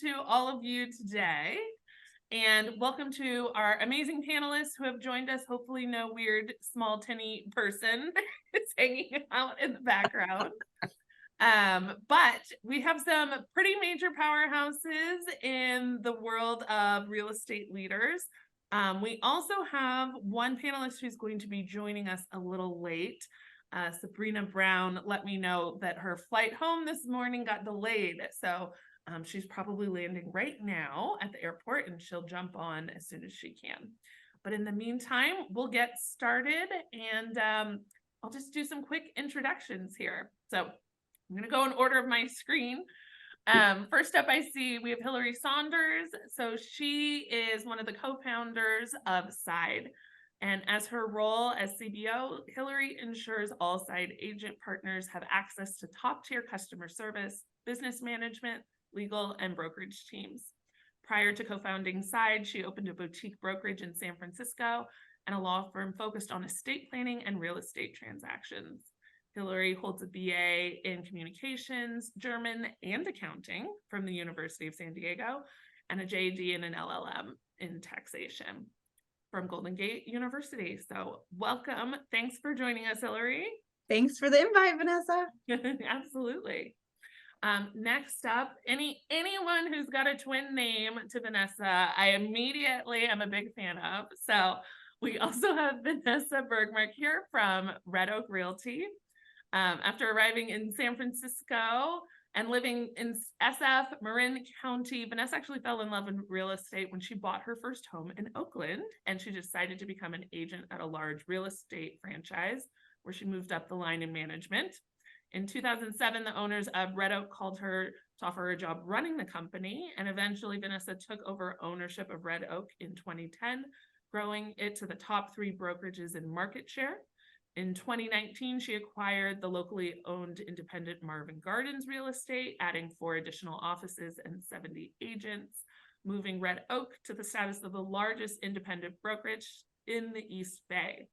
to all of you today. And welcome to our amazing panelists who have joined us. Hopefully no weird, small, tinny person is hanging out in the background. But we have some pretty major powerhouses in the world of real estate leaders. We also have one panelist who's going to be joining us a little late. Sabrina Brown let me know that her flight home this morning got delayed. So she's probably landing right now at the airport and she'll jump on as soon as she can. But in the meantime, we'll get started and I'll just do some quick introductions here. So I'm going to go in order of my screen. First up, I see we have Hilary Saunders. So she is one of the co-founders of Side. And as her role as CBO, Hilary ensures all Side agent partners have access to top-tier customer service, business management, legal, and brokerage teams. Prior to co-founding Side, she opened a boutique brokerage in San Francisco and a law firm focused on estate planning and real estate transactions. Hilary holds a BA in communications, German, and accounting from the University of San Diego, and a JD and an LLM in taxation from Golden Gate University. So welcome. Thanks for joining us, Hilary. Thanks for the invite, Vanessa. Absolutely. Next up, anyone who's got a twin name to Vanessa, I immediately am a big fan of. So we also have Vanessa Bergmark here from Red Oak Realty. After arriving in San Francisco and living in SF, Marin County, Vanessa actually fell in love in real estate when she bought her first home in Oakland, and she decided to become an agent at a large real estate franchise where she moved up the line in management. In 2007, the owners of Red Oak called her to offer her a job running the company, and eventually Vanessa took over ownership of Red Oak in 2010, growing it to the top 3 brokerages in market share. In 2019, she acquired the locally owned independent Marvin Gardens Real Estate, adding 4 additional offices and 70 agents, moving Red Oak to the status of the largest independent brokerage in the East Bay.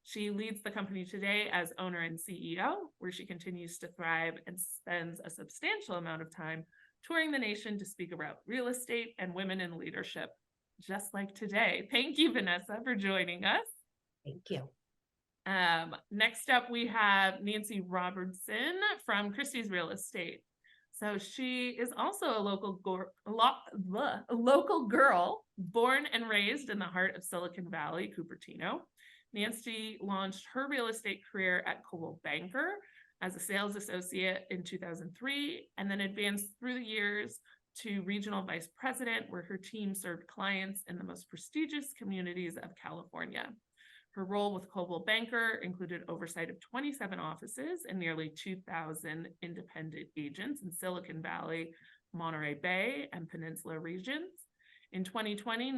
She leads the company today as owner and CEO, where she continues to thrive and spends a substantial amount of time touring the nation to speak about real estate and women in leadership, just like today. Thank you, Vanessa, for joining us. Thank you. Next up, we have Nancy Robertson from Christie's Real Estate. So she is also a local girl, born and raised in the heart of Silicon Valley, Cupertino. Nancy launched her real estate career at Coldwell Banker as a sales associate in 2003, and then advanced through the years to regional vice president, where her team served clients in the most prestigious communities of California. Her role with Coldwell Banker included oversight of 27 offices and nearly 2,000 independent agents in Silicon Valley, Monterey Bay, and Peninsula regions. In 2020,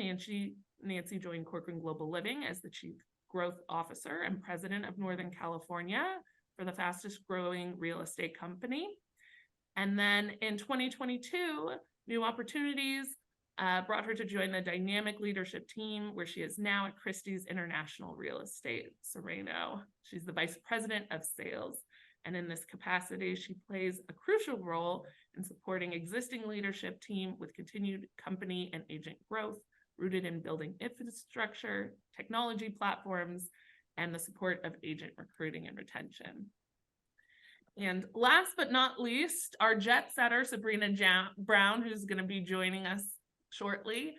Nancy joined Corcoran Global Living as the Chief Growth Officer and President of Northern California for the fastest growing real estate company. And then in 2022, new opportunities brought her to join the dynamic leadership team, where she is now at Christie's International Real Estate, Sabrina. She's the Vice President of Sales. And in this capacity, she plays a crucial role in supporting existing leadership team with continued company and agent growth, rooted in building infrastructure, technology platforms, and the support of agent recruiting and retention. And last but not least, our jet setter, Sabrina Brown, who's going to be joining us shortly.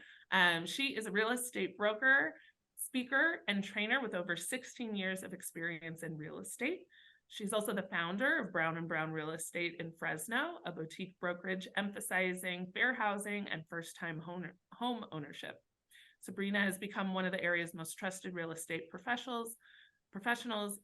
She is a real estate broker, speaker, and trainer with over 16 years of experience in real estate. She's also the founder of Brown & Brown Real Estate in Fresno, a boutique brokerage emphasizing fair housing and first-time home ownership. Sabrina has become one of the area's most trusted real estate professionals.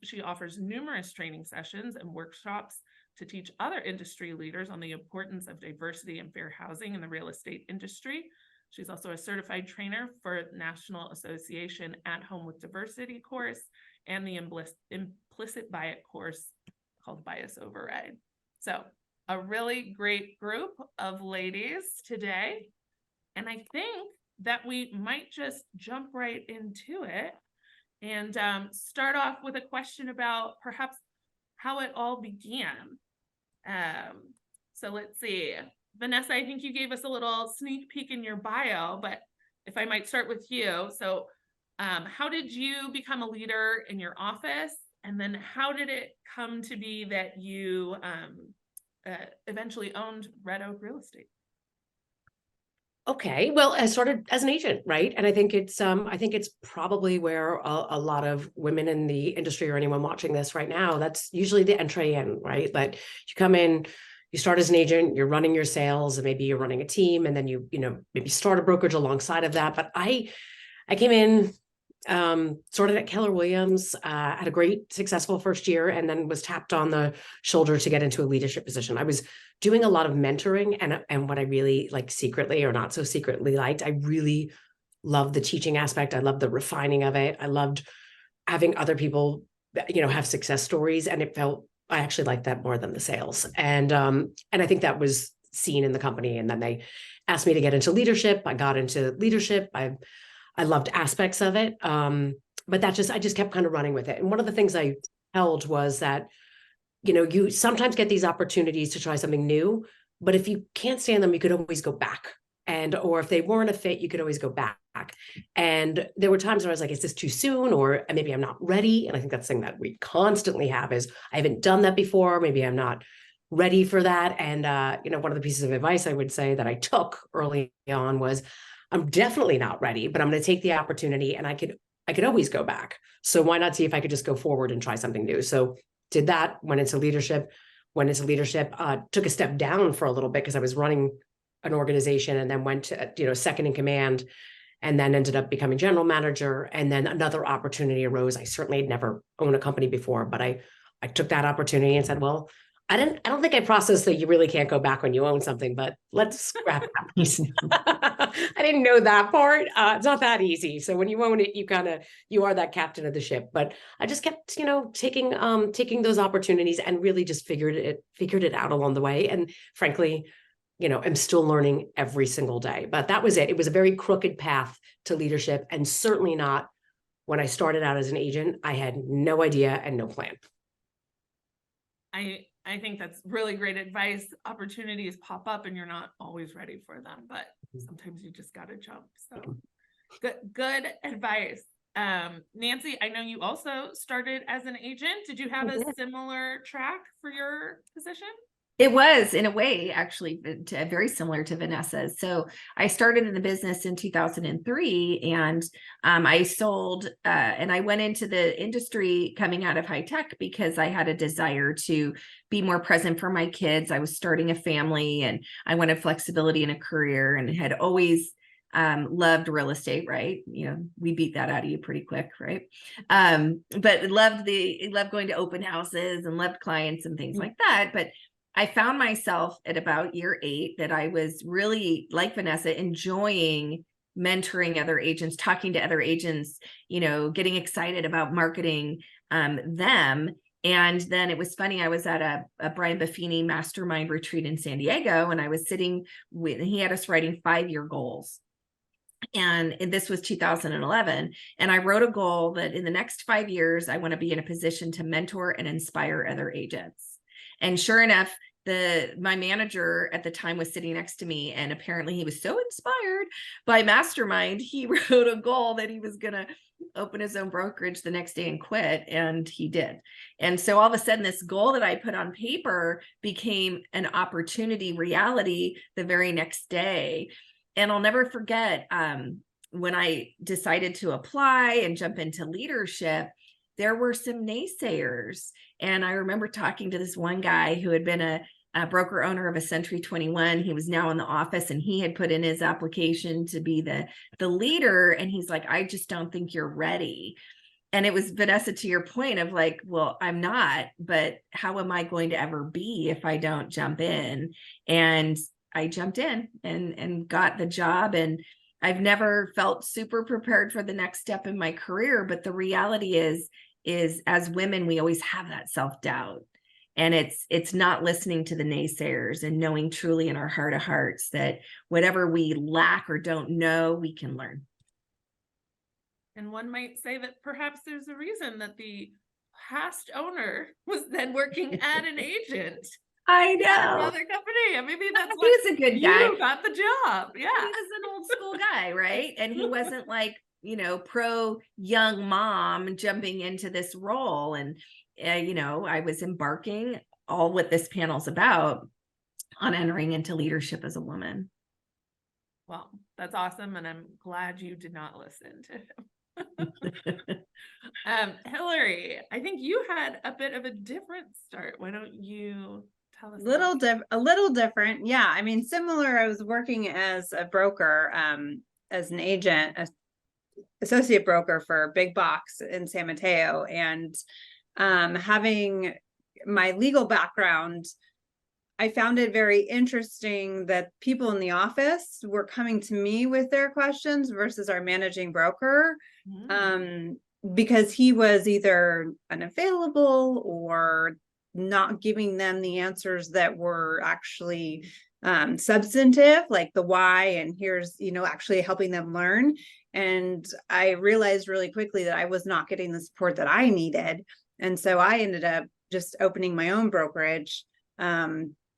She offers numerous training sessions and workshops to teach other industry leaders on the importance of diversity and fair housing in the real estate industry. She's also a certified trainer for National Association at Home with Diversity course and the implicit bias course called Bias Override. So a really great group of ladies today. And I think that we might just jump right into it and start off with a question about perhaps how it all began. So let's see. Vanessa, I think you gave us a little sneak peek in your bio, but if I might start with you. So how did you become a leader in your office? And then how did it come to be that you eventually owned Red Oak Real Estate? Okay, well, I started as an agent, right? And I think it's probably where a lot of women in the industry or anyone watching this right now, that's usually the entry in, right? Like you come in, you start as an agent, you're running your sales, and maybe you're running a team, and then you maybe start a brokerage alongside of that. But I came in, started at Keller Williams, had a great successful first year, and then was tapped on the shoulder to get into a leadership position. I was doing a lot of mentoring, and what I really like secretly or not so secretly liked, I really loved the teaching aspect. I loved the refining of it. I loved having other people, have success stories, and I actually liked that more than the sales. And I think that was seen in the company. And then they asked me to get into leadership. I got into leadership. I loved aspects of it. But I just kept kind of running with it. And one of the things I held was that, you sometimes get these opportunities to try something new, but if you can't stand them, you could always go back. Or if they weren't a fit, you could always go back. And there were times where I was like, is this too soon? Or maybe I'm not ready. And I think that's the thing that we constantly have is I haven't done that before. Maybe I'm not ready for that. And, one of the pieces of advice I would say that I took early on was, I'm definitely not ready, but I'm going to take the opportunity, and I could always go back. So why not see if I could just go forward and try something new? So did that, went into leadership, took a step down for a little bit because I was running an organization, and then went to, second in command, and then ended up becoming general manager. And then another opportunity arose. I certainly had never owned a company before, but I took that opportunity and said, well, I don't think I processed that you really can't go back when you own something, but let's scrap that piece. I didn't know that part. It's not that easy. So when you own it, you are that captain of the ship. But I just kept, taking those opportunities and really just figured it out along the way. And frankly, I'm still learning every single day. But that was it. It was a very crooked path to leadership, and certainly not when I started out as an agent. I had no idea and no plan. I think that's really great advice. Opportunities pop up and you're not always ready for them, but sometimes you just got to jump. So good advice. Nancy, I know you also started as an agent. Did you have a similar track for your position? It was, in a way, actually very similar to Vanessa's. So I started in the business in 2003, and I sold, and I went into the industry coming out of high tech because I had a desire to be more present for my kids. I was starting a family, and I wanted flexibility in a career, and had always loved real estate, right? We beat that out of you pretty quick, right? But loved going to open houses and loved clients and things like that. But I found myself at about year 8 that I was really, like Vanessa, enjoying mentoring other agents, talking to other agents, getting excited about marketing them. And then it was funny, I was at a Brian Buffini mastermind retreat in San Diego, and I was sitting he had us writing 5-year goals. And this was 2011. And I wrote a goal that in the next 5 years, I want to be in a position to mentor and inspire other agents. And sure enough, my manager at the time was sitting next to me, and apparently he was so inspired by Mastermind, he wrote a goal that he was going to open his own brokerage the next day and quit, and he did. And so all of a sudden, this goal that I put on paper became an opportunity reality the very next day. And I'll never forget when I decided to apply and jump into leadership, there were some naysayers. And I remember talking to this one guy who had been a broker owner of a Century 21. He was now in the office, and he had put in his application to be the leader. And he's like, I just don't think you're ready. And it was, Vanessa, to your point of like, well, I'm not, but how am I going to ever be if I don't jump in? And I jumped in and got the job. And I've never felt super prepared for the next step in my career. But the reality is as women, we always have that self-doubt. And it's not listening to the naysayers and knowing truly in our heart of hearts that whatever we lack or don't know, we can learn. And one might say that perhaps there's a reason that the past owner was then working at an agent. I at know. another company, and maybe that's He why was a good guy. you got the job. He Yeah. was an old school guy, right? And he wasn't like, pro young mom jumping into this role. And, I was embarking all what this panel's about on entering into leadership as a woman. Well, that's awesome. And I'm glad you did not listen to him. Hilary, I think you had a bit of a different start. Why don't you tell us? A little different. Yeah. I mean, similar. I was working as a broker, as an agent, associate broker for Big Box in San Mateo. And having my legal background, I found it very interesting that people in the office were coming to me with their questions versus our managing broker. Because he was either unavailable or not giving them the answers that were actually substantive, like the why, and here's, actually helping them learn. And I realized really quickly that I was not getting the support that I needed. And so I ended up just opening my own brokerage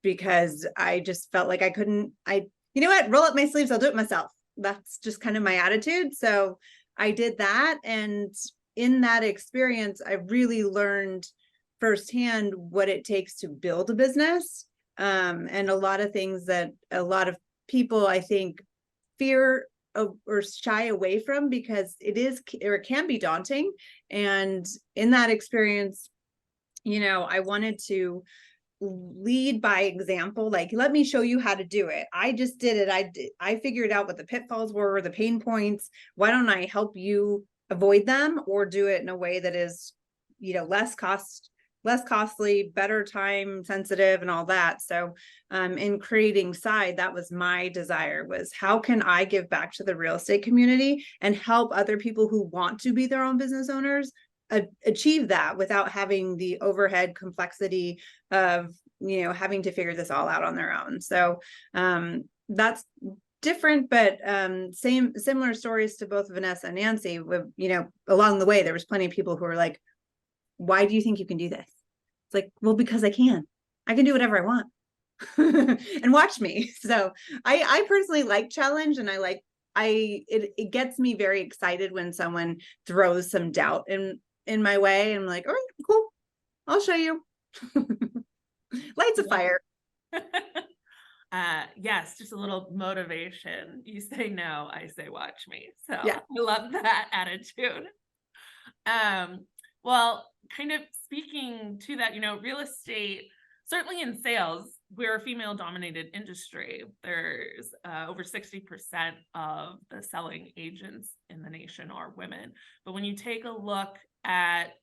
because I just felt like I couldn't, you know what, roll up my sleeves, I'll do it myself. That's just kind of my attitude. So I did that. And in that experience, I really learned firsthand what it takes to build a business. And a lot of things that a lot of people, I think, fear or shy away from, because it is, or it can be daunting. And in that experience, I wanted to lead by example. Like, let me show you how to do it. I just did it. I figured out what the pitfalls were, the pain points. Why don't I help you avoid them, or do it in a way that is, less costly, better time sensitive, and all that. So in creating Side, that was my desire, was how can I give back to the real estate community and help other people who want to be their own business owners achieve that without having the overhead complexity of, having to figure this all out on their own. So that's different, but similar stories to both Vanessa and Nancy. With, along the way, there was plenty of people who were like, why do you think you can do this? It's like, well, because I can do whatever I want. And watch me. So I personally like challenge, and it gets me very excited when someone throws some doubt in my way. I'm like, all right, cool, I'll show you. Lights a fire. Yes, just a little motivation. You say no, I say watch me. So Yeah. I love that attitude. Well, kind of speaking to that, real estate, certainly in sales, we're a female dominated industry. There's over 60% of the selling agents in the nation are women. But when you take a look at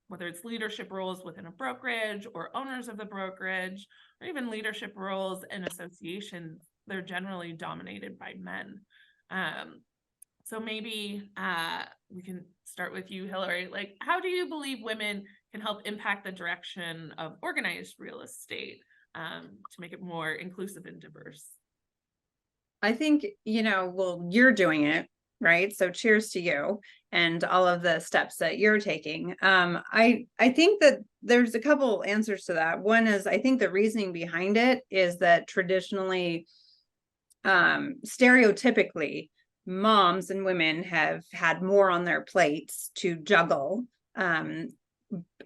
whether it's leadership roles within a brokerage or owners of the brokerage, or even leadership roles in associations, they're generally dominated by men. So maybe we can start with you, Hilary. Like, how do you believe women can help impact the direction of organized real estate to make it more inclusive and diverse? I think, well, you're doing it, right? So cheers to you and all of the steps that you're taking. I think that there's a couple answers to that. One is, I think the reasoning behind it is that traditionally, stereotypically, moms and women have had more on their plates to juggle. I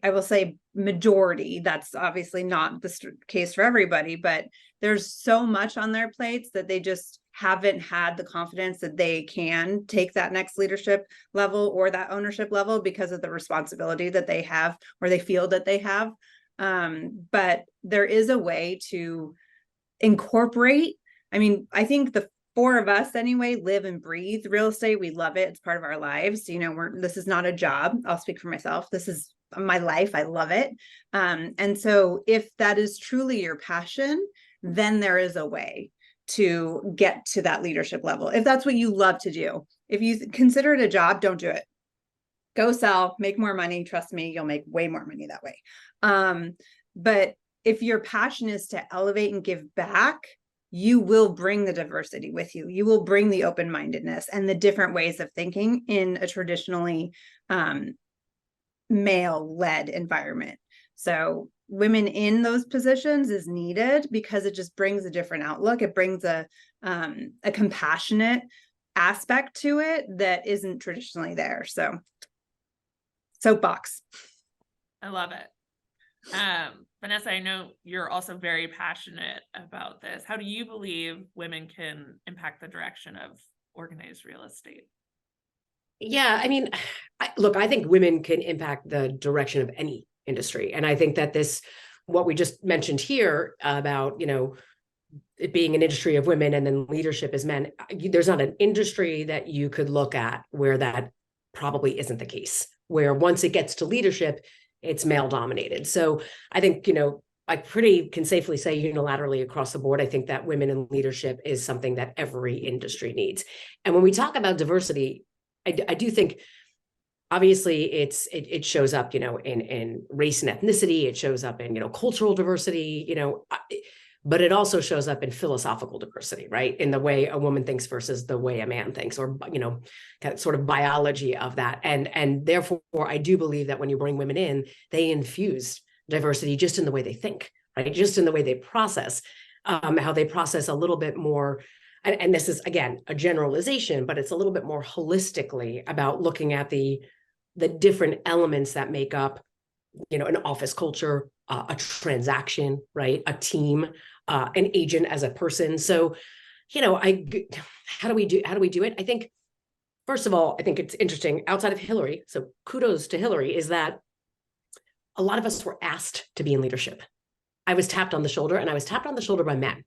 will say majority, that's obviously not the case for everybody, but there's so much on their plates that they just haven't had the confidence that they can take that next leadership level or that ownership level because of the responsibility that they have, or they feel that they have. But there is a way to incorporate. I mean, I think the four of us anyway live and breathe real estate. We love it. It's part of our lives. This is not a job. I'll speak for myself. This is my life. I love it. And so if that is truly your passion, then there is a way to get to that leadership level. If that's what you love to do, if you consider it a job, don't do it. Go sell, make more money. Trust me, you'll make way more money that way. But if your passion is to elevate and give back, you will bring the diversity with you. You will bring the open-mindedness and the different ways of thinking in a traditionally male-led environment. So women in those positions is needed because it just brings a different outlook. It brings a compassionate aspect to it that isn't traditionally there. So soapbox. I love it. Vanessa, I know you're also very passionate about this. How do you believe women can impact the direction of organized real estate? Yeah, I mean, look, I think women can impact the direction of any industry. And I think that what we just mentioned here about, it being an industry of women and then leadership as men, there's not an industry that you could look at where that probably isn't the case, where once it gets to leadership, it's male dominated. So I think, I can safely say unilaterally across the board, I think that women in leadership is something that every industry needs. And when we talk about diversity, I do think obviously it shows up, in race and ethnicity, it shows up in, cultural diversity, but it also shows up in philosophical diversity, right? In the way a woman thinks versus the way a man thinks, or, kind of sort of biology of that. And therefore, I do believe that when you bring women in, they infuse diversity just in the way they think, right? Just in the way they process, how they process a little bit more. And this is, again, a generalization, but it's a little bit more holistically about looking at the different elements that make up, an office culture, a transaction, right? A team, an agent as a person. So, how do we do it? I think, first of all, I think it's interesting outside of Hilary. So kudos to Hilary, is that a lot of us were asked to be in leadership. I was tapped on the shoulder, and I was tapped on the shoulder by men.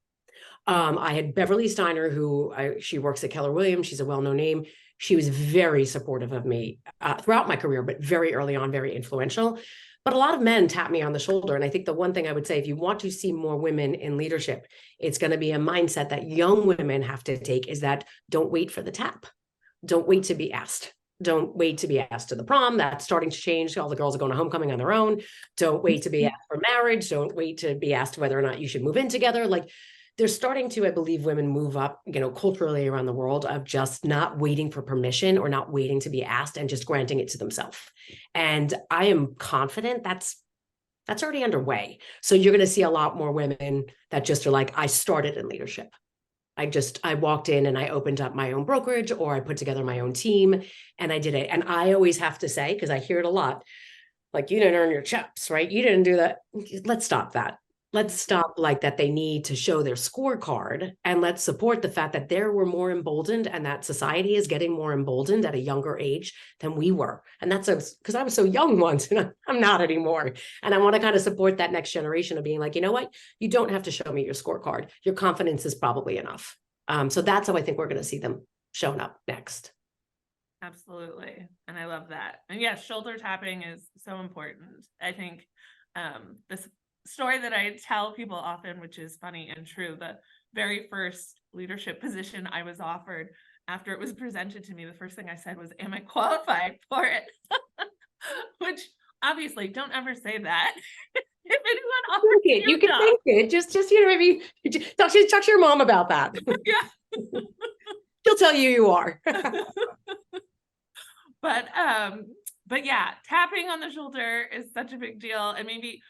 I had Beverly Steiner, she works at Keller Williams. She's a well-known name. She was very supportive of me throughout my career, but very early on, very influential. But a lot of men tap me on the shoulder. And I think the one thing I would say, if you want to see more women in leadership, it's going to be a mindset that young women have to take, is that don't wait for the tap. Don't wait to be asked. Don't wait to be asked to the prom. That's starting to change. All the girls are going to homecoming on their own. Don't wait to be asked for marriage. Don't wait to be asked whether or not you should move in together. Like, they're starting to, I believe, women move up, culturally around the world, of just not waiting for permission or not waiting to be asked and just granting it to themselves. And I am confident that's already underway. So you're going to see a lot more women that just are like, I started in leadership. I walked in and I opened up my own brokerage, or I put together my own team and I did it. And I always have to say, because I hear it a lot, like, you didn't earn your chops, right? You didn't do that. Let's stop that. Let's stop like that. They need to show their scorecard, and let's support the fact that we're more emboldened, and that society is getting more emboldened at a younger age than we were. And that's because I was so young once, and I'm not anymore. And I want to kind of support that next generation of being like, you know what? You don't have to show me your scorecard. Your confidence is probably enough. So that's how I think we're going to see them showing up next. Absolutely. And I love that. And yes, shoulder tapping is so important. I think this story that I tell people often, which is funny and true, the very first leadership position I was offered, after it was presented to me, the first thing I said was, am I qualified for it? Which obviously, don't ever say that. If anyone offers you can think it. Just maybe talk to your mom about that. Yeah. She'll tell you are. But yeah, tapping on the shoulder is such a big deal. And maybe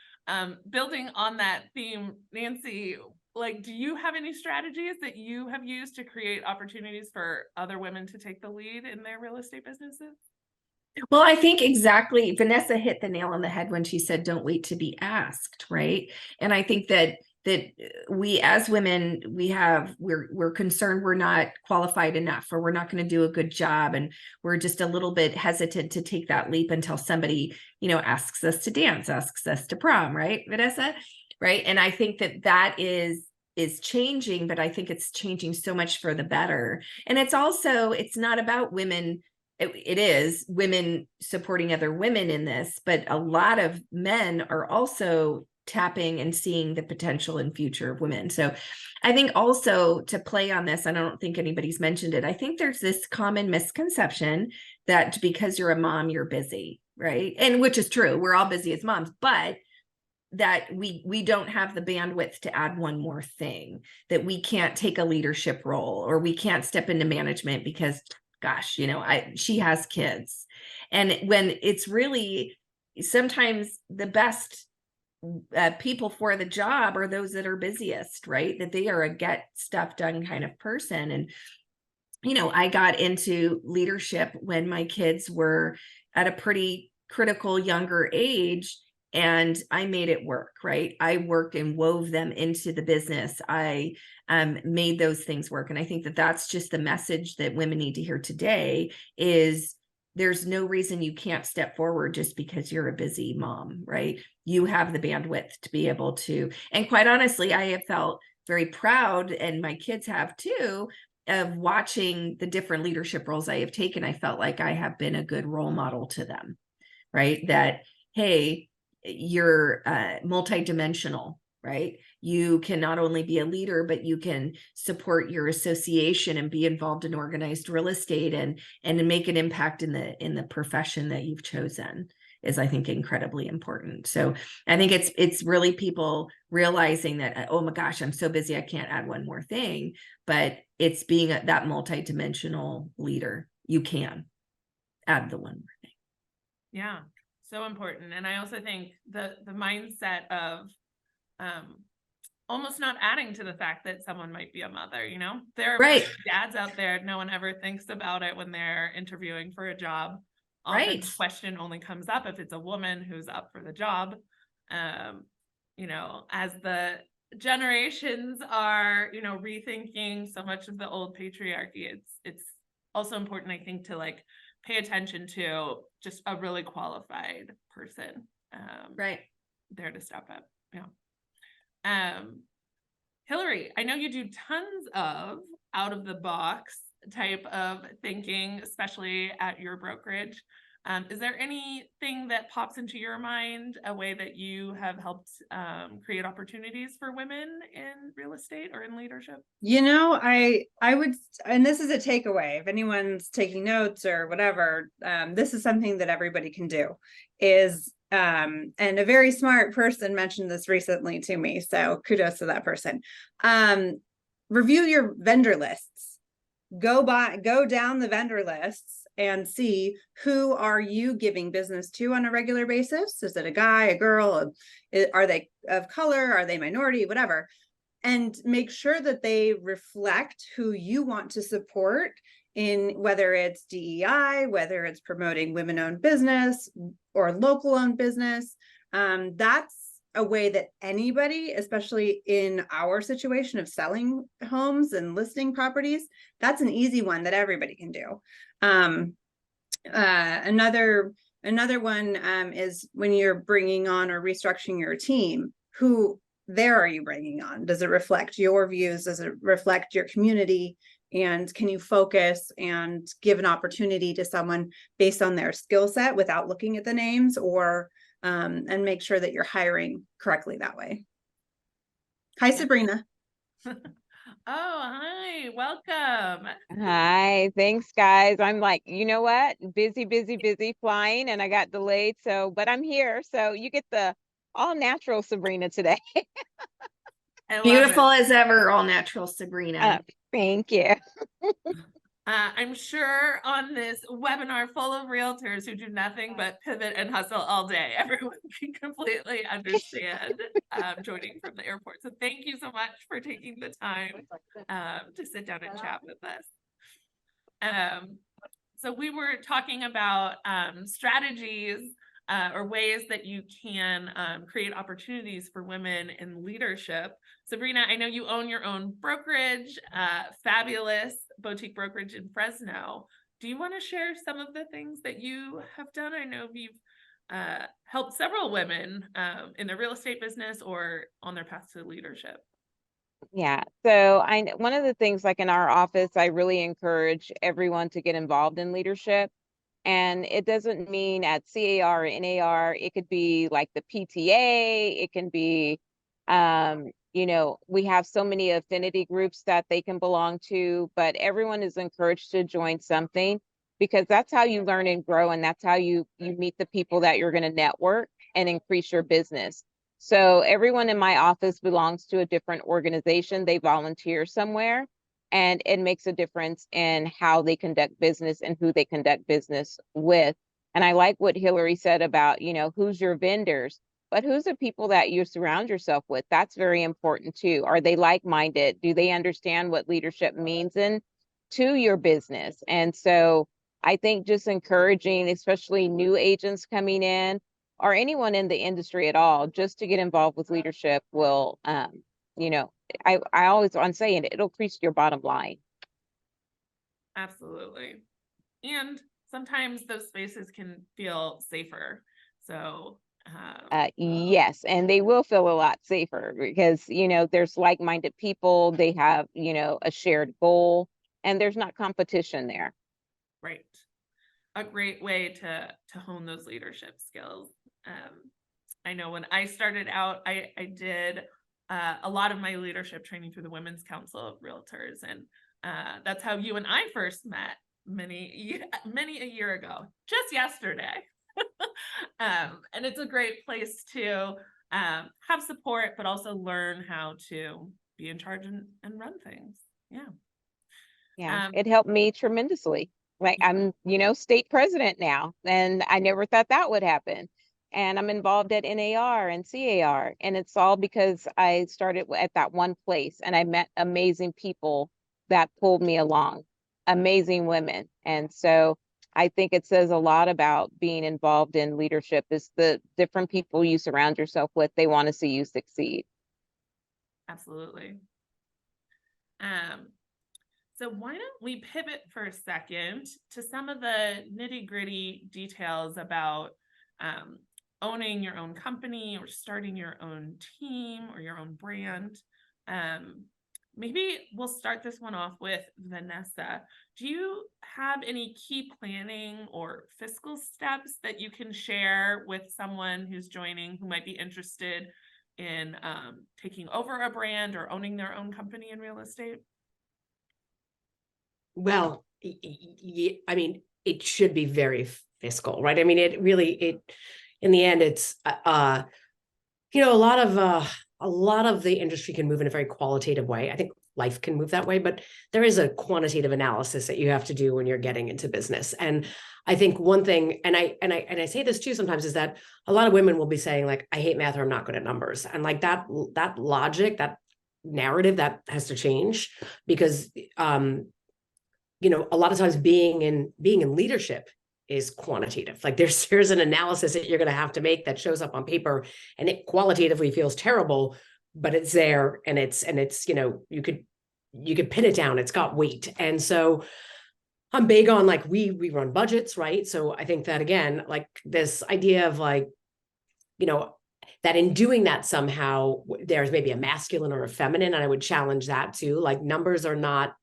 building on that theme, Nancy, like, do you have any strategies that you have used to create opportunities for other women to take the lead in their real estate businesses? Well, I think exactly, Vanessa hit the nail on the head when she said, don't wait to be asked, right? And I think that we as women, we're concerned we're not qualified enough, or we're not going to do a good job, and we're just a little bit hesitant to take that leap until somebody, asks us to dance, asks us to prom, right, Vanessa? Right. And I think that is changing, but I think it's changing so much for the better. And it's not about women. It is women supporting other women in this, but a lot of men are also tapping and seeing the potential and future of women. So I think also, to play on this, and I don't think anybody's mentioned it, I think there's this common misconception that because you're a mom, you're busy, right? And which is true. We're all busy as moms, but that we don't have the bandwidth to add one more thing, that we can't take a leadership role, or we can't step into management because, gosh, she has kids. And when it's really sometimes the best people for the job are those that are busiest, right? That they are a get stuff done kind of person. And, I got into leadership when my kids were at a pretty critical younger age, and I made it work, right? I worked and wove them into the business. I made those things work. And I think that that's just the message that women need to hear today is there's no reason you can't step forward just because you're a busy mom, right? You have the bandwidth to be able to, and quite honestly, I have felt very proud, and my kids have too, of watching the different leadership roles I have taken. I felt like I have been a good role model to them, right? That, hey, you're multidimensional, right? You can not only be a leader, but you can support your association and be involved in organized real estate and make an impact in the profession that you've chosen is, I think, incredibly important. So I think it's really people realizing that, oh my gosh, I'm so busy, I can't add one more thing, but it's being that multidimensional leader. You can add the one more thing. Yeah, so important. And I also think the mindset of almost not adding to the fact that someone might be a mother, there are right. dads out there, no one ever thinks about it when they're interviewing for a job. Often Right. the question only comes up if it's a woman who's up for the job. As the generations are, rethinking so much of the old patriarchy, it's also important, I think, to like pay attention to just a really qualified person. Right. There to step up. Yeah. Hilary, I know you do tons of out of the box type of thinking, especially at your brokerage. Is there anything that pops into your mind, a way that you have helped create opportunities for women in real estate or in leadership? I would, and this is a takeaway, if anyone's taking notes or whatever, this is something that everybody can do is, and a very smart person mentioned this recently to me, so kudos to that person. Review your vendor lists, go down the vendor lists and see who are you giving business to on a regular basis. Is it a guy, a girl? Are they of color? Are they minority? Whatever. And make sure that they reflect who you want to support in, whether it's DEI, whether it's promoting women-owned business or local-owned business. That's a way that anybody, especially in our situation of selling homes and listing properties, that's an easy one that everybody can do. Another one is when you're bringing on or restructuring your team, who are you bringing on? Does it reflect your views? Does it reflect your community? And can you focus and give an opportunity to someone based on their skill set without looking at the names, or and make sure that you're hiring correctly that way. Hi, Sabrina. Oh, hi, welcome. Hi, thanks guys. I'm like, you know what? Busy flying, and I got delayed. But I'm here. So you get the all natural Sabrina today. Beautiful as ever, all natural Sabrina. Thank you. I'm sure on this webinar full of realtors who do nothing but pivot and hustle all day, everyone can completely understand joining from the airport. So thank you so much for taking the time to sit down and chat with us. So we were talking about strategies or ways that you can create opportunities for women in leadership. Sabrina, I know you own your own brokerage, fabulous boutique brokerage in Fresno. Do you want to share some of the things that you have done? I know you've helped several women in their real estate business or on their path to leadership. Yeah. So one of the things, like in our office, I really encourage everyone to get involved in leadership. And it doesn't mean at CAR or NAR, it could be like the PTA, it can be, we have so many affinity groups that they can belong to, but everyone is encouraged to join something, because that's how you learn and grow. And that's how you meet the people that you're going to network and increase your business. So everyone in my office belongs to a different organization. They volunteer somewhere. And it makes a difference in how they conduct business and who they conduct business with. And I like what Hilary said about, who's your vendors. but who's the people that you surround yourself with? That's very important too. Are they like-minded? Do they understand what leadership means to your business? And so I think just encouraging, especially new agents coming in or anyone in the industry at all, just to get involved with leadership will, you know, I always on saying it'll increase your bottom line. Absolutely. And sometimes those spaces can feel safer. So, Yes, and they will feel a lot safer because, there's like-minded people, they have, a shared goal, and there's not competition there. right. A great way to hone those leadership skills. I know when I started out, I did a lot of my leadership training through the Women's Council of Realtors, and that's how you and I first met many a year ago, just yesterday. And it's a great place to have support, but also learn how to be in charge and run things. Yeah. It helped me tremendously. Like I'm, state president now, and I never thought that would happen. And I'm involved at NAR and CAR, and it's all because I started at that one place and I met amazing people that pulled me along, amazing women. And so I think it says a lot about being involved in leadership is the different people you surround yourself with. They want to see you succeed. Absolutely. So why don't we pivot for a second to some of the nitty-gritty details about owning your own company or starting your own team or your own brand. Maybe we'll start this one off with Vanessa. Do you have any key planning or fiscal steps that you can share with someone who's joining who might be interested in taking over a brand or owning their own company in real estate? Well, I mean, it should be very fiscal, right? I mean, it in the end, it's a lot of the industry can move in a very qualitative way. I think life can move that way, but there is a quantitative analysis that you have to do when you're getting into business. And I think one thing, and I say this too sometimes, is that a lot of women will be saying like, I hate math or I'm not good at numbers. And like that logic, that narrative, that has to change because a lot of times being in leadership is quantitative. Like there's an analysis that you're going to have to make that shows up on paper and it qualitatively feels terrible, but it's there and it's you could pin it down. It's got weight. And so I'm big on like, we run budgets, right? So I think that again, like this idea of like, that in doing that somehow there's maybe a masculine or a feminine, and I would challenge that too. Like numbers are not,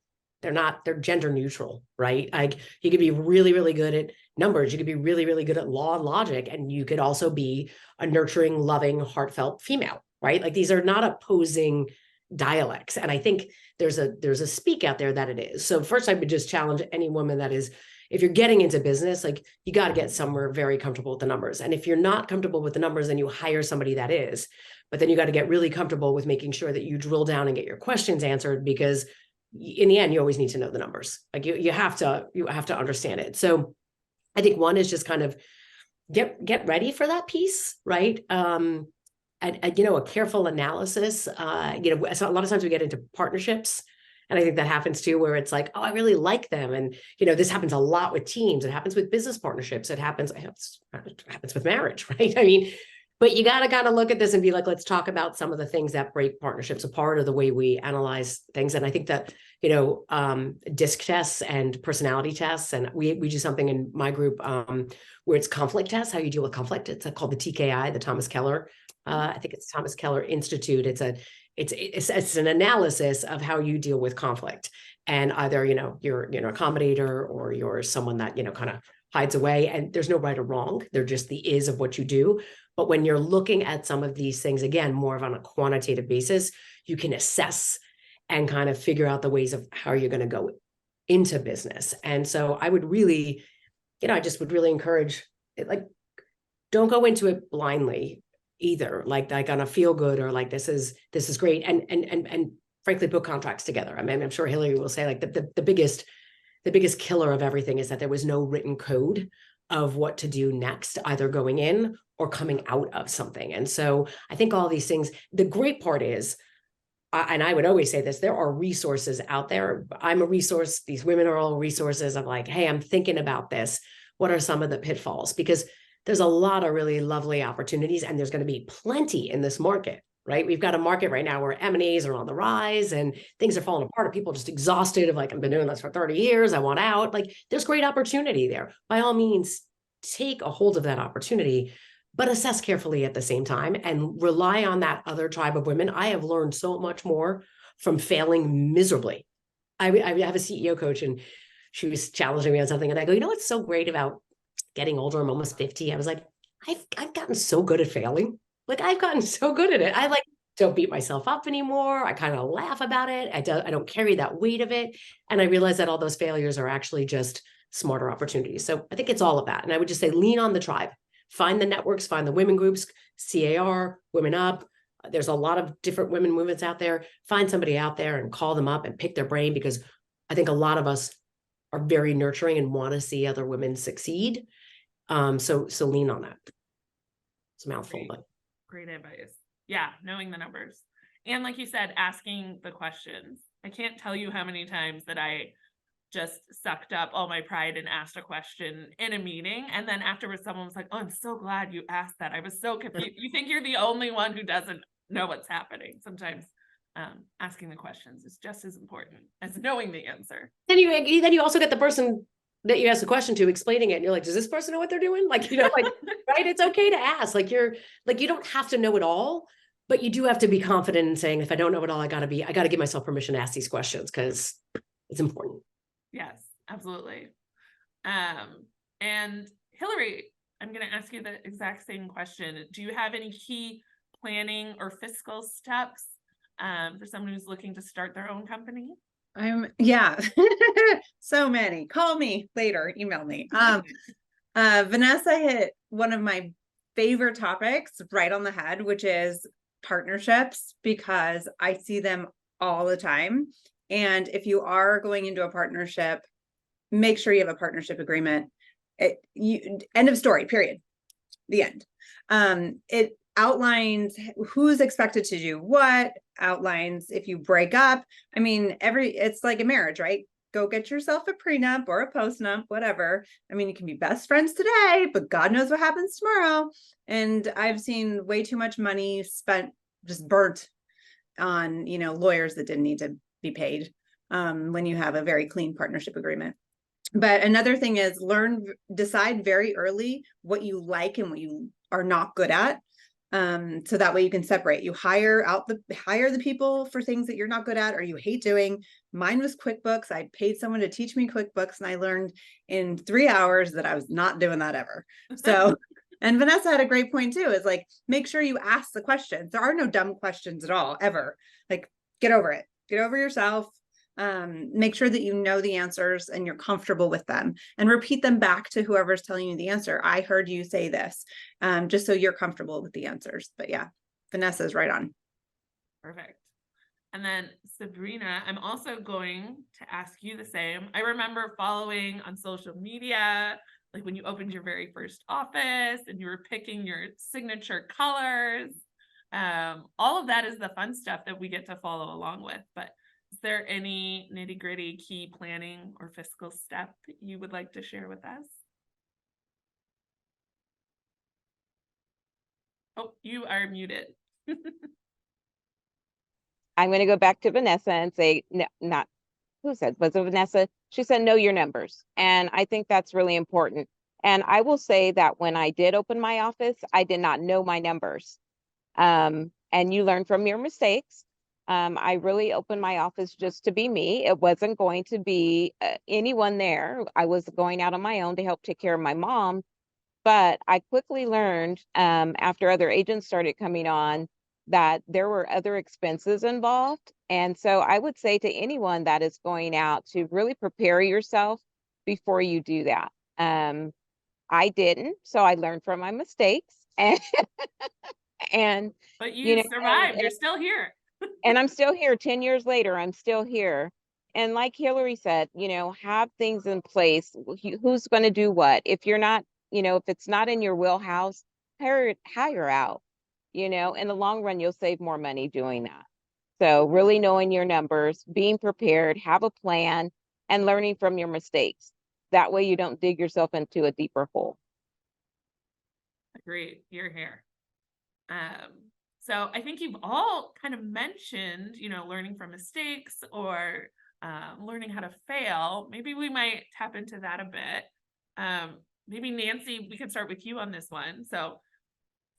they're gender neutral, right? Like you could be really, really good at numbers. You could be really, really good at law and logic. And you could also be a nurturing, loving, heartfelt female, right? Like these are not opposing dialects. And I think there's a speak out there that it is. So first I would just challenge any woman that is, if you're getting into business, like you got to get somewhere very comfortable with the numbers. And if you're not comfortable with the numbers, then you hire somebody that is, but then you got to get really comfortable with making sure that you drill down and get your questions answered, because in the end, you always need to know the numbers. Like you have to understand it. So I think one is just kind of get ready for that piece, right? And a careful analysis. So a lot of times we get into partnerships, and I think that happens too, where it's like, oh, I really like them, and this happens a lot with teams. It happens with business partnerships. It happens with marriage, right? I mean, but you got to kind of look at this and be like, let's talk about some of the things that break partnerships apart, or the way we analyze things. And I think that, DISC tests and personality tests, and we do something in my group where it's conflict tests, how you deal with conflict. It's called the TKI, the Thomas Keller. I think it's Thomas Keller Institute. It's an analysis of how you deal with conflict. And either, you're an accommodator, or you're someone that, kind of hides away, and there's no right or wrong. They're just the is of what you do. But when you're looking at some of these things, again, more of on a quantitative basis, you can assess and kind of figure out the ways of how you're going to go into business. And so I would really, I just would really encourage it, like, don't go into it blindly either, like on a feel good, or like, this is great. And frankly, put contracts together. I mean, I'm sure Hilary will say like the biggest killer of everything is that there was no written code of what to do next, either going in or coming out of something. And so I think all these things, the great part is, and I would always say this, there are resources out there. I'm a resource. These women are all resources of like, hey, I'm thinking about this. What are some of the pitfalls? Because there's a lot of really lovely opportunities, and there's going to be plenty in this market, right? We've got a market right now where M&As are on the rise and things are falling apart. People are just exhausted of like, I've been doing this for 30 years. I want out. Like, there's great opportunity there. By all means, take a hold of that opportunity, but assess carefully at the same time and rely on that other tribe of women. I have learned so much more from failing miserably. I have a CEO coach, and she was challenging me on something, and I go, you know what's so great about getting older? I'm almost 50. I was like, I've gotten so good at failing. Like, I've gotten so good at it. I like don't beat myself up anymore. I kind of laugh about it. I don't carry that weight of it. And I realize that all those failures are actually just smarter opportunities. So I think it's all of that. And I would just say, lean on the tribe, find the networks, find the women groups, CAR, Women Up. There's a lot of different women movements out there. Find somebody out there and call them up and pick their brain, because I think a lot of us are very nurturing and want to see other women succeed. So lean on that. It's a mouthful, but great advice. Yeah, knowing the numbers. And like you said, asking the questions. I can't tell you how many times that I just sucked up all my pride and asked a question in a meeting. And then afterwards, someone was like, oh, I'm so glad you asked that. I was so confused. You think you're the only one who doesn't know what's happening. Sometimes asking the questions is just as important as knowing the answer. Then you also get the person that you ask the question to explaining it, and you're like, does this person know what they're doing? Like, you know, like, right? It's okay to ask. Like, you don't have to know it all, but you do have to be confident in saying, if I don't know it all, I got to give myself permission to ask these questions, because it's important. Yes, absolutely. And Hilary, I'm going to ask you the exact same question. Do you have any key planning or fiscal steps for someone who's looking to start their own company? Yeah, so many. Call me later, email me. Vanessa hit one of my favorite topics right on the head, which is partnerships, because I see them all the time. And if you are going into a partnership, make sure you have a partnership agreement. End of story, period. The end. It outlines who's expected to do what, outlines if you break up. I mean, it's like a marriage, right? Go get yourself a prenup or a postnup, whatever. I mean, you can be best friends today, but God knows what happens tomorrow. And I've seen way too much money spent, just burnt on, lawyers that didn't need to be paid when you have a very clean partnership agreement. But another thing is decide very early what you like and what you are not good at. So that way you can separate. You hire the people for things that you're not good at or you hate doing. Mine was QuickBooks. I paid someone to teach me QuickBooks, and I learned in 3 hours that I was not doing that ever. So, and Vanessa had a great point too, is like, make sure you ask the questions. There are no dumb questions at all, ever. Like, get over it. Get over yourself. Make sure that you know the answers and you're comfortable with them, and repeat them back to whoever's telling you the answer. I heard you say this, just so you're comfortable with the answers. But yeah, Vanessa's right on. Perfect. And then Sabrina, I'm also going to ask you the same. I remember following on social media, like when you opened your very first office and you were picking your signature colors. All of that is the fun stuff that we get to follow along with. But is there any nitty-gritty key planning or fiscal step you would like to share with us? Oh, you are muted. I'm going to go back to Vanessa and say, no, not who said, was it Vanessa? She said, know your numbers. And I think that's really important. And I will say that when I did open my office, I did not know my numbers. And you learn from your mistakes. I really opened my office just to be me. It wasn't going to be anyone there. I was going out on my own to help take care of my mom. But I quickly learned after other agents started coming on that there were other expenses involved. And so I would say to anyone that is going out to really prepare yourself before you do that. I didn't, so I learned from my mistakes. And but you survived. You're still here. And I'm still here 10 years later. I'm still here. And like Hilary said, have things in place. Who's going to do what? If you're not if it's not in your wheelhouse, hire out. In the long run, you'll save more money doing that. So really knowing your numbers, being prepared, have a plan, and learning from your mistakes. That way you don't dig yourself into a deeper hole. Great, you're here. So I think you've all kind of mentioned, learning from mistakes or learning how to fail. Maybe we might tap into that a bit. Maybe Nancy, we could start with you on this one. So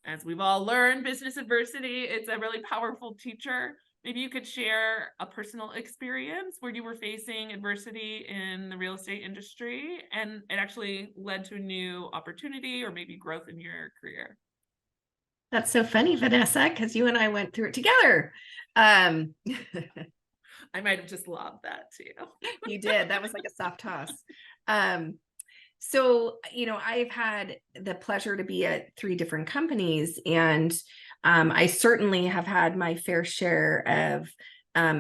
as we've all learned, business adversity, it's a really powerful teacher. Maybe you could share a personal experience where you were facing adversity in the real estate industry and it actually led to a new opportunity or maybe growth in your career. That's so funny, Vanessa, because you and I went through it together. I might have just loved that too. You did. That was like a soft toss. So, I've had the pleasure to be at 3 different companies, and I certainly have had my fair share of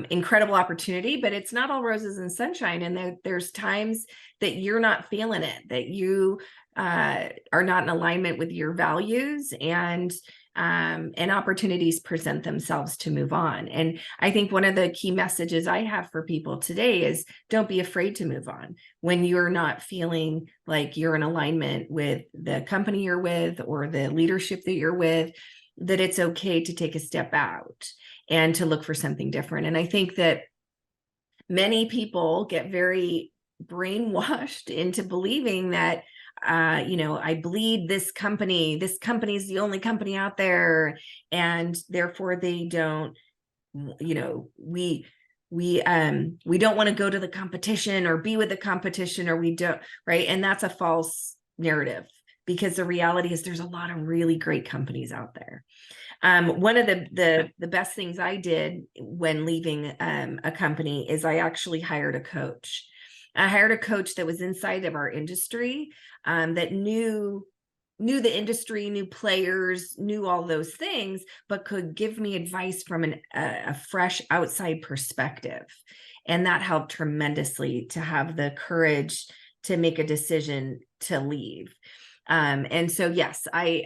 incredible opportunity, but it's not all roses and sunshine. And there's times that you're not feeling it, that you are not in alignment with your values, and opportunities present themselves to move on. And I think one of the key messages I have for people today is don't be afraid to move on when you're not feeling like you're in alignment with the company you're with or the leadership that you're with, that it's okay to take a step out and to look for something different. And I think that many people get very brainwashed into believing that I bleed this company is the only company out there, and therefore they don't, we don't want to go to the competition or be with the competition, or we don't, right? And that's a false narrative, because the reality is there's a lot of really great companies out there. One of the best things I did when leaving a company is I actually hired a coach. I hired a coach that was inside of our industry, that knew the industry, knew players, knew all those things, but could give me advice from a fresh outside perspective. And that helped tremendously to have the courage to make a decision to leave. And so, yes, I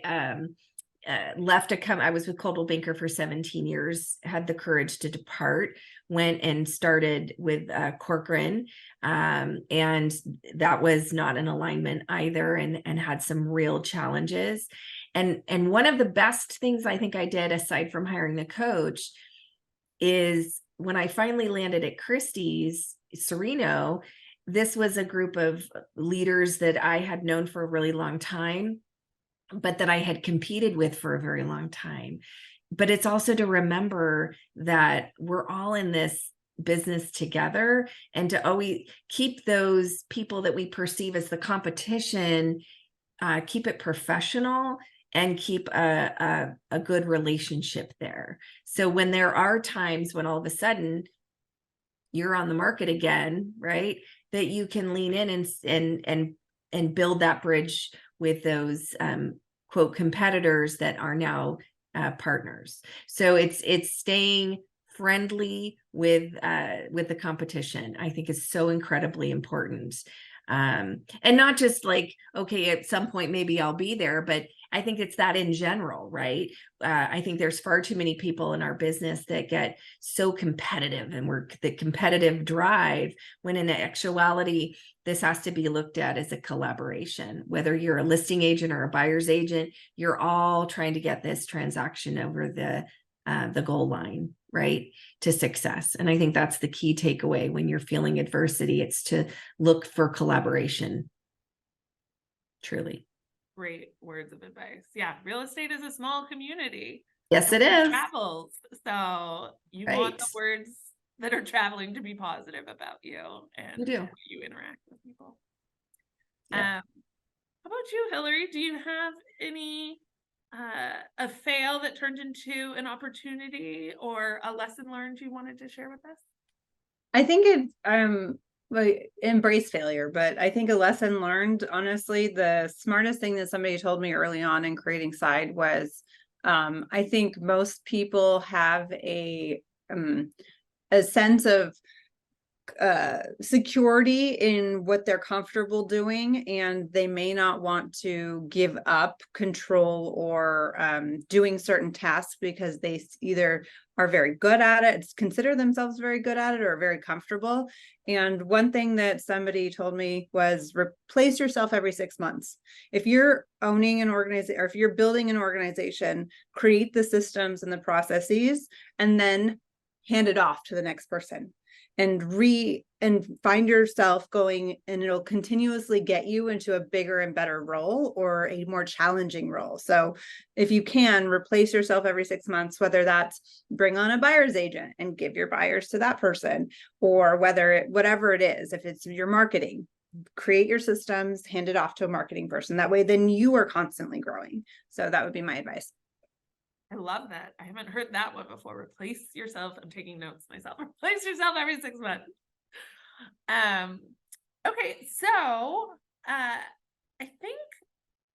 left I was with Coldwell Banker for 17 years, had the courage to depart, went and started with Corcoran. And that was not in alignment either, and had some real challenges. And one of the best things I think I did, aside from hiring the coach, is when I finally landed at Christie's Sereno, this was a group of leaders that I had known for a really long time, but that I had competed with for a very long time. But it's also to remember that we're all in this business together, and to always keep those people that we perceive as the competition, keep it professional, and keep a good relationship there. So when there are times when all of a sudden you're on the market again, right, that you can lean in and build that bridge with those quote competitors that are now partners. So it's staying friendly with the competition, I think, is so incredibly important. And not just like, okay, at some point maybe I'll be there, but I think it's that in general, right? I think there's far too many people in our business that get so competitive, and we're the competitive drive, when in actuality, this has to be looked at as a collaboration. Whether you're a listing agent or a buyer's agent, you're all trying to get this transaction over the goal line, right, to success. And I think that's the key takeaway when you're feeling adversity. It's to look for collaboration. Truly. Great words of advice. Yeah, real estate is a small community. Yes, it is. Travels. So you want the words that are traveling to be positive about you and you do. how you interact with people. Yeah. How about you, Hilary? Do you have any a fail that turned into an opportunity, or a lesson learned you wanted to share with us? I think it like embrace failure, but I think a lesson learned, honestly, the smartest thing that somebody told me early on in creating Side was, I think most people have a sense of security in what they're comfortable doing, and they may not want to give up control or doing certain tasks because they either are very good at it, consider themselves very good at it, or very comfortable. And one thing that somebody told me was replace yourself every 6 months. If you're owning an organization, or if you're building an organization, create the systems and the processes, and then hand it off to the next person, and find yourself going, and it'll continuously get you into a bigger and better role, or a more challenging role. So if you can replace yourself every 6 months, whether that's bring on a buyer's agent and give your buyers to that person, or whatever it is, if it's your marketing, create your systems, hand it off to a marketing person. That way, then you are constantly growing. So that would be my advice. I love that. I haven't heard that one before. Replace yourself. I'm taking notes myself. Replace yourself every 6 months. Okay, so I think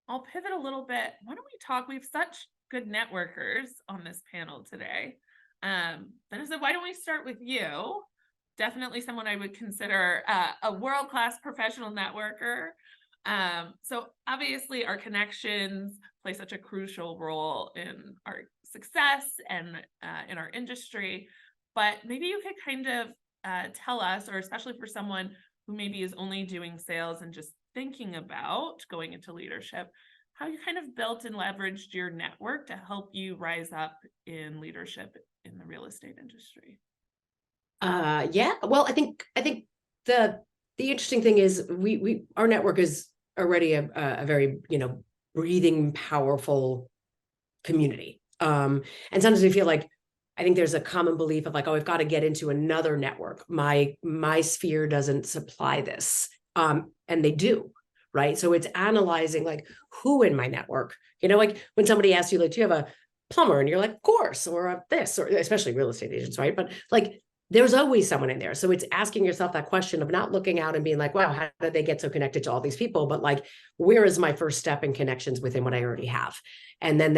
I'll pivot a little bit. Why don't we talk? We have such good networkers on this panel today. Vanessa, why don't we start with you? Definitely someone I would consider a world-class professional networker. So obviously our connections play such a crucial role in our success and in our industry, but maybe you could kind of tell us, or especially for someone who maybe is only doing sales and just thinking about going into leadership, how you kind of built and leveraged your network to help you rise up in leadership in the real estate industry. Yeah, well, I think the interesting thing is our network is already a very, breathing, powerful community. And sometimes we feel like, I think there's a common belief of like, oh, I've got to get into another network. My sphere doesn't supply this. And they do, right? So it's analyzing like who in my network, like when somebody asks you, like, do you have a plumber? And you're like, of course, or this, or especially real estate agents, right? But like, there's always someone in there. So it's asking yourself that question of not looking out and being like, wow, how did they get so connected to all these people? But like, where is my first step in connections within what I already have? And then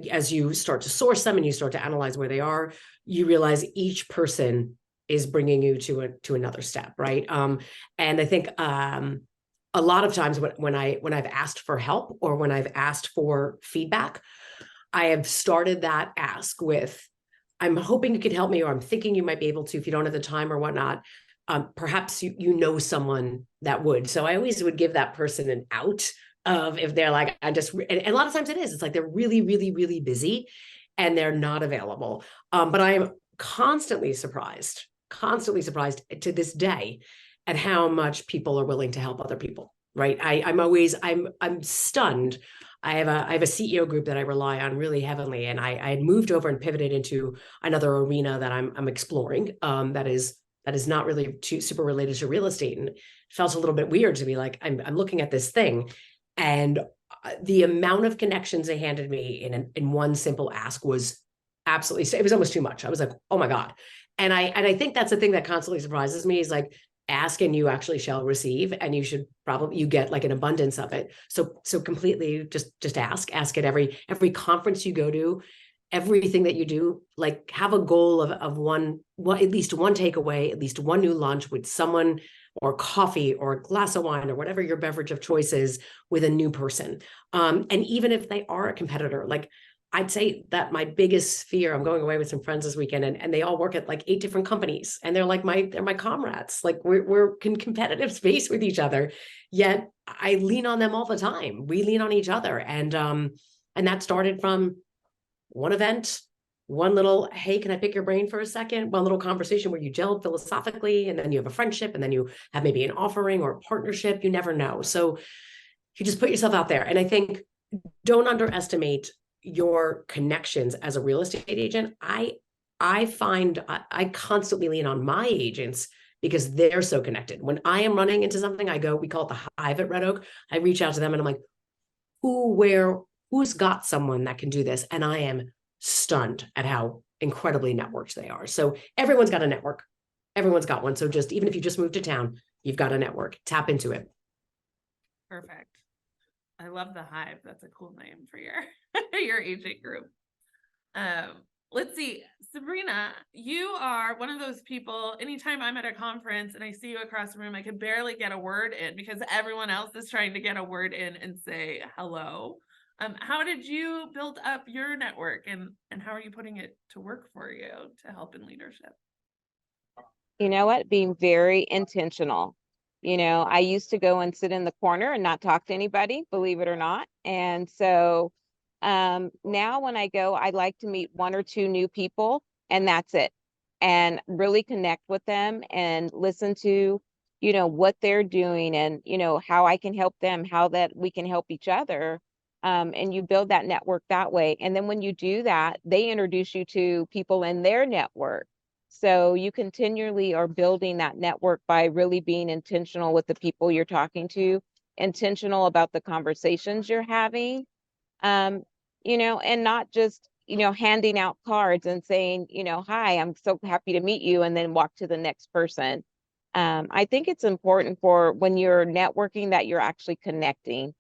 as you start to source them and you start to analyze where they are, you realize each person is bringing you to another step, right? And I think a lot of times when I've asked for help or when I've asked for feedback, I have started that ask with, I'm hoping you could help me, or I'm thinking you might be able to if you don't have the time or whatnot. Perhaps you know someone that would. So I always would give that person an out of if they're like, and a lot of times it's like they're really, really, really busy and they're not available. But I am constantly surprised to this day at how much people are willing to help other people, right? I'm stunned. I have a CEO group that I rely on really heavily, and I had moved over and pivoted into another arena that I'm exploring. That is not really super related to real estate, and it felt a little bit weird to be like, I'm looking at this thing, and the amount of connections they handed me in one simple ask was absolutely, it was almost too much. I was like, oh my God, and I think that's the thing that constantly surprises me is like, ask and you actually shall receive, and you get like an abundance of it. So completely just ask at every conference you go to, everything that you do, like have a goal of at least one takeaway, at least one new lunch with someone, or coffee or a glass of wine or whatever your beverage of choice is with a new person. And even if they are a competitor, like I'd say that my biggest fear, I'm going away with some friends this weekend, and they all work at like 8 different companies, and they're my comrades. Like we're in competitive space with each other, yet I lean on them all the time. We lean on each other. And that started from one event, one little, hey, can I pick your brain for a second? One little conversation where you gelled philosophically, and then you have a friendship, and then you have maybe an offering or a partnership. You never know. So you just put yourself out there. And I think don't underestimate your connections as a real estate agent. I find I constantly lean on my agents because they're so connected. When I am running into something, we call it the hive at Red Oak. I reach out to them and I'm like, who's got someone that can do this? And I am stunned at how incredibly networked they are. So everyone's got a network. Everyone's got one. So even if you just moved to town, you've got a network. Tap into it. Perfect. I love the hive. That's a cool name for your agent group. let's see, Sabrina, you are one of those people, anytime I'm at a conference and I see you across the room, I can barely get a word in because everyone else is trying to get a word in and say hello. How did you build up your network, and how are you putting it to work for you to help in leadership? You know what? Being very intentional. I used to go and sit in the corner and not talk to anybody, believe it or not. And so now when I go, I like to meet one or two new people, and that's it. And really connect with them and listen to, what they're doing, and, how I can help them, how that we can help each other. And you build that network that way. And then when you do that, they introduce you to people in their network. So you continually are building that network by really being intentional with the people you're talking to, intentional about the conversations you're having, and not just, handing out cards and saying, hi, I'm so happy to meet you, and then walk to the next person. I think it's important for when you're networking that you're actually connecting.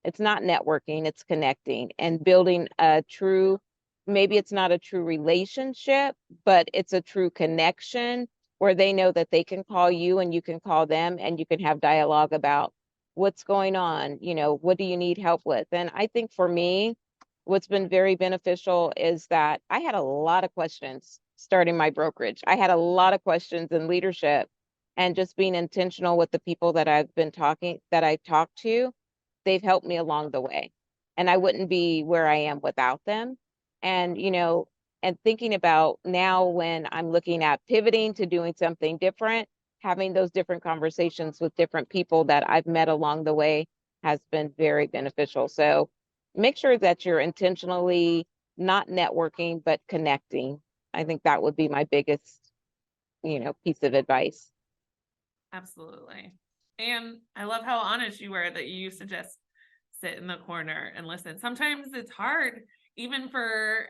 It's not networking, it's connecting and building a true, maybe it's not a true relationship, but it's a true connection where they know that they can call you and you can call them, and you can have dialogue about what's going on, what do you need help with? And I think for me, what's been very beneficial is that I had a lot of questions starting my brokerage. I had a lot of questions in leadership, and just being intentional with the people that I've talked to, they've helped me along the way, and I wouldn't be where I am without them. And, and thinking about now when I'm looking at pivoting to doing something different, having those different conversations with different people that I've met along the way has been very beneficial. So make sure that you're intentionally not networking, but connecting. I think that would be my biggest, piece of advice. Absolutely. And I love how honest you were that you used to just sit in the corner and listen. Sometimes it's hard, even for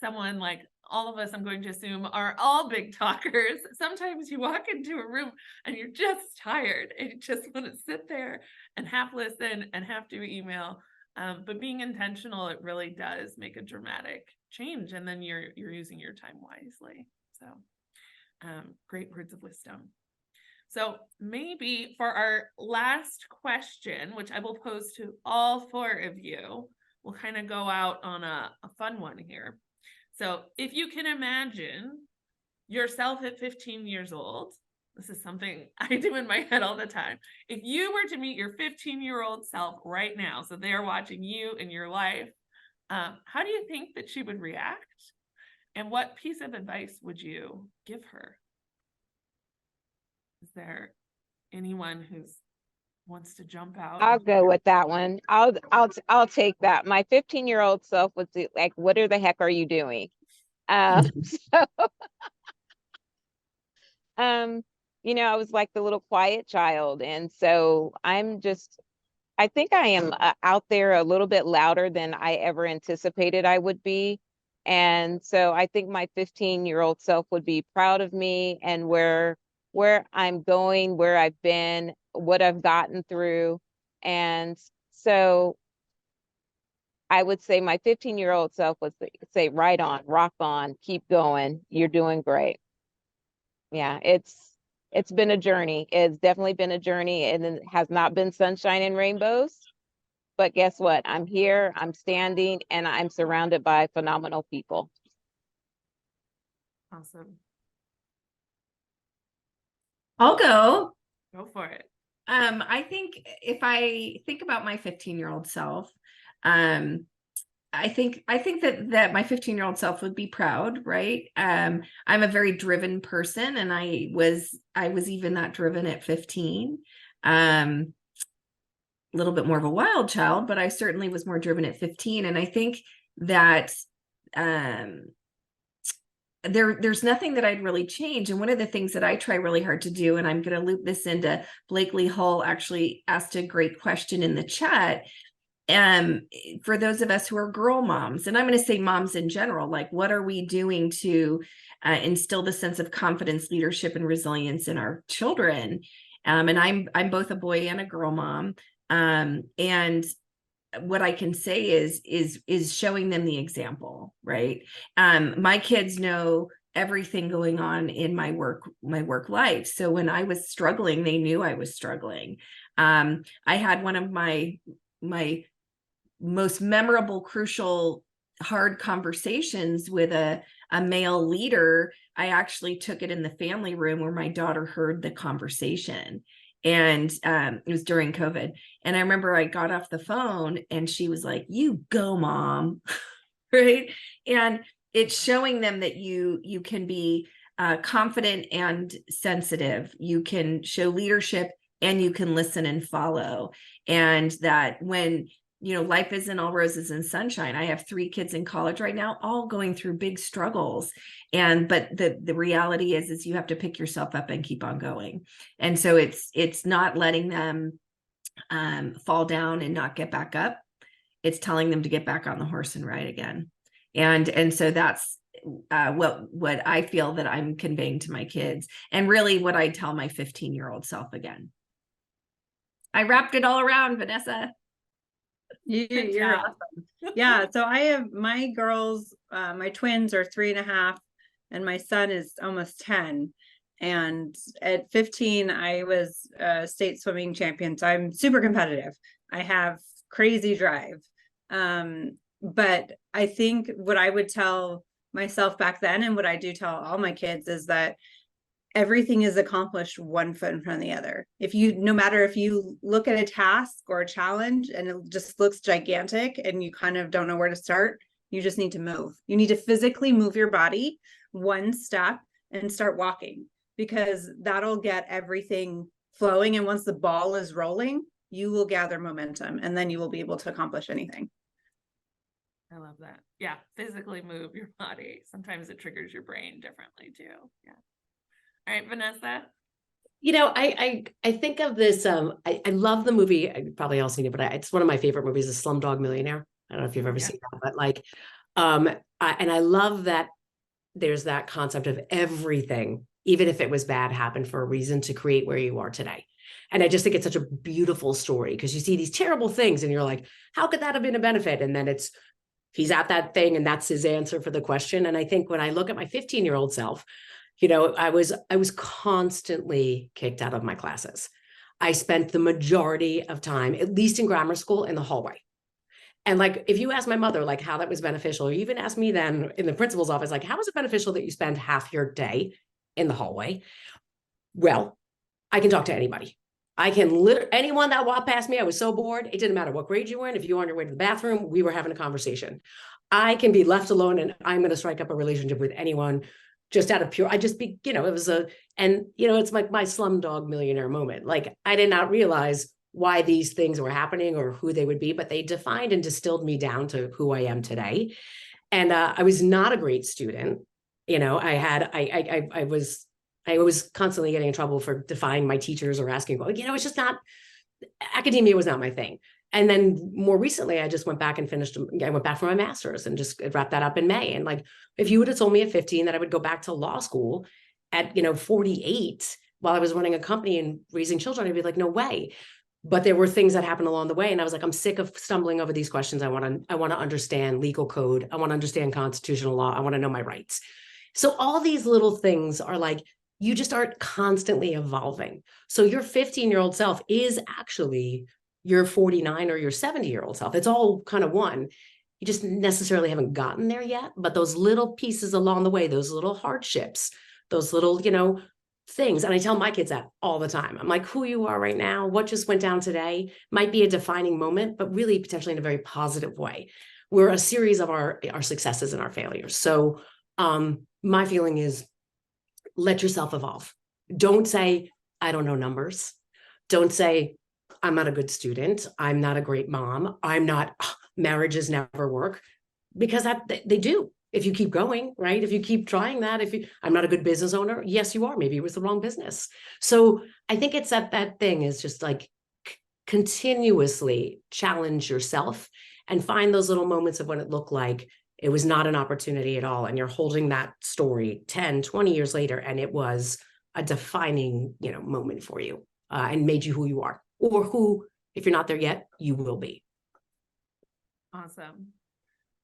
someone like all of us, I'm going to assume, are all big talkers. Sometimes you walk into a room and you're just tired and you just want to sit there and half listen and half do email. But being intentional, it really does make a dramatic change. And then you're using your time wisely. So great words of wisdom. So maybe for our last question, which I will pose to all four of you, we'll kind of go out on a fun one here. So if you can imagine yourself at 15 years old, this is something I do in my head all the time. If you were to meet your 15-year-old self right now, so they're watching you in your life, how do you think that she would react? And what piece of advice would you give her? Is there anyone who wants to jump out? I'll go with that one. I'll take that. My 15-year-old self would say, like, what the heck are you doing? I was like the little quiet child. And so I think I am out there a little bit louder than I ever anticipated I would be. And so I think my 15-year-old self would be proud of me and where I'm going, where I've been, what I've gotten through. And so I would say my 15-year-old self would say, right on, rock on, keep going. You're doing great. Yeah, it's been a journey. It's definitely been a journey, and it has not been sunshine and rainbows. But guess what? I'm here, I'm standing, and I'm surrounded by phenomenal people. Awesome. I'll go. Go for it. I think if I think about my 15-year-old self, I think that my 15-year-old self would be proud, right? I'm a very driven person, and I was even that driven at 15. A little bit more of a wild child, but I certainly was more driven at 15. And I think that there's nothing that I'd really change. And one of the things that I try really hard to do, and I'm going to loop this into Blakely Hull actually asked a great question in the chat. For those of us who are girl moms, and I'm going to say moms in general, like, what are we doing to instill the sense of confidence, leadership, and resilience in our children? And I'm both a boy and a girl mom. And what I can say is showing them the example, right? My kids know everything going on in my work life. So when I was struggling, they knew I was struggling. I had one of my most memorable, crucial, hard conversations with a male leader. I actually took it in the family room where my daughter heard the conversation. And it was during COVID. And I remember I got off the phone and she was like, "You go, mom." Right. And it's showing them that you can be confident and sensitive. You can show leadership and you can listen and follow. And that when, life isn't all roses and sunshine. I have 3 kids in college right now, all going through big struggles. But the reality is you have to pick yourself up and keep on going. And so it's not letting them fall down and not get back up. It's telling them to get back on the horse and ride again. And so that's what I feel that I'm conveying to my kids, and really what I tell my 15-year-old self again. I wrapped it all around, Vanessa. You're awesome. Yeah. So I have my girls, my twins are 3.5 and my son is almost 10. And at 15, I was a state swimming champion. So I'm super competitive. I have crazy drive. But I think what I would tell myself back then, and what I do tell all my kids, is that everything is accomplished one foot in front of the other. No matter if you look at a task or a challenge and it just looks gigantic and you kind of don't know where to start, you just need to move. You need to physically move your body one step and start walking, because that'll get everything flowing. And once the ball is rolling, you will gather momentum, and then you will be able to accomplish anything. I love that. Yeah. Physically move your body. Sometimes it triggers your brain differently too. Yeah. All right, Vanessa. I think of this. I love the movie. I probably all seen it, but it's one of my favorite movies, is Slumdog Millionaire. I don't know if you've ever seen that, but and I love that there's that concept of everything, even if it was bad, happened for a reason to create where you are today. And I just think it's such a beautiful story, because you see these terrible things and you're like, how could that have been a benefit? And then he's at that thing and that's his answer for the question. And I think when I look at my 15-year-old self, I was constantly kicked out of my classes. I spent the majority of time, at least in grammar school, in the hallway. And if you ask my mother, how that was beneficial, or even ask me then in the principal's office, how was it beneficial that you spend half your day in the hallway? Well, I can talk to anybody. I can anyone that walked past me. I was so bored. It didn't matter what grade you were in. If you were on your way to the bathroom, we were having a conversation. I can be left alone and I'm going to strike up a relationship with anyone just out of pure, it's like my Slumdog Millionaire moment. I did not realize why these things were happening or who they would be, but they defined and distilled me down to who I am today. And I was not a great student. I was constantly getting in trouble for defying my teachers or asking, it's just not, academia was not my thing. And then more recently, I just went back and I went back for my master's and just wrapped that up in May. And if you would have told me at 15 that I would go back to law school at, 48 while I was running a company and raising children, I'd be like, no way. But there were things that happened along the way. And I was like, I'm sick of stumbling over these questions. I want to understand legal code. I want to understand constitutional law. I want to know my rights. So all these little things are you just aren't constantly evolving. So your 15-year-old self is actually your 49 or your 70-year-old self. It's all kind of one. You just necessarily haven't gotten there yet. But those little pieces along the way, those little hardships, those little, things. And I tell my kids that all the time. I'm like, who you are right now, what just went down today might be a defining moment, but really potentially in a very positive way. We're a series of our successes and our failures. So my feeling is, let yourself evolve. Don't say, I don't know numbers. Don't say, I'm not a good student. I'm not a great mom. Marriages never work, because they do. If you keep going, right? If you keep trying that, I'm not a good business owner. Yes, you are. Maybe it was the wrong business. So I think it's that thing is just continuously challenge yourself and find those little moments of when it looked like it was not an opportunity at all. And you're holding that story 10, 20 years later, and it was a defining, moment for you and made you who you are, or who, if you're not there yet, you will be. Awesome.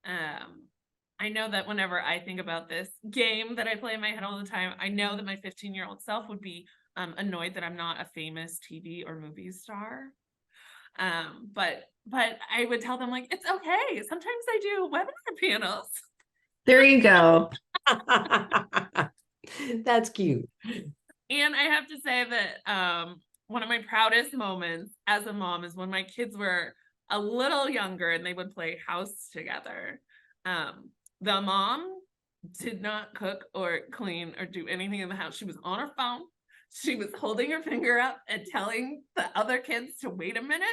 I know that whenever I think about this game that I play in my head all the time, I know that my 15-year-old self would be annoyed that I'm not a famous TV or movie star. But I would tell them, like, it's okay. Sometimes I do webinar panels. There you go. That's cute. And I have to say that one of my proudest moments as a mom is when my kids were a little younger and they would play house together. The mom did not cook or clean or do anything in the house. She was on her phone. She was holding her finger up and telling the other kids to wait a minute.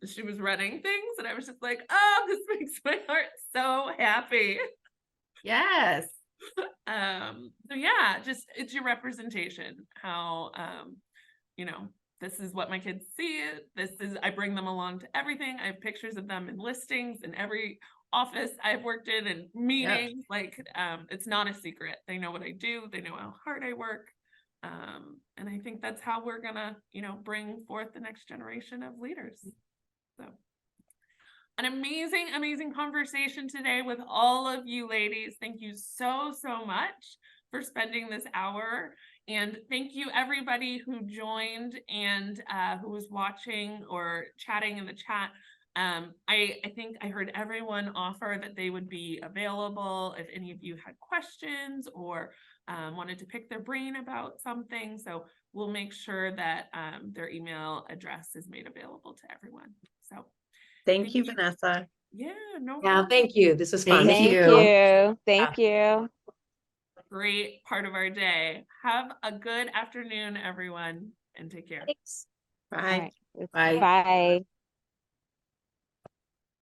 She was running things, and I was just like, oh, this makes my heart so happy. Yes. So yeah, just it's your representation, how you know, this is what my kids see. I bring them along to everything. I have pictures of them in listings in every office I've worked in and meetings. Like it's not a secret. They know what I do, they know how hard I work. And I think that's how we're gonna, you know, bring forth the next generation of leaders. So an amazing, amazing conversation today with all of you ladies. Thank you so, so much for spending this hour. And thank you everybody who joined and who was watching or chatting in the chat. I think I heard everyone offer that they would be available if any of you had questions or wanted to pick their brain about something. So we'll make sure that their email address is made available to everyone. So Thank you, Vanessa. yeah, no Yeah, problem. thank you. This was fun. Thank Thank you. you. Thank you. Great part of our day. Have a good afternoon, everyone, and take care. Thanks. Bye. All right. Bye. Bye.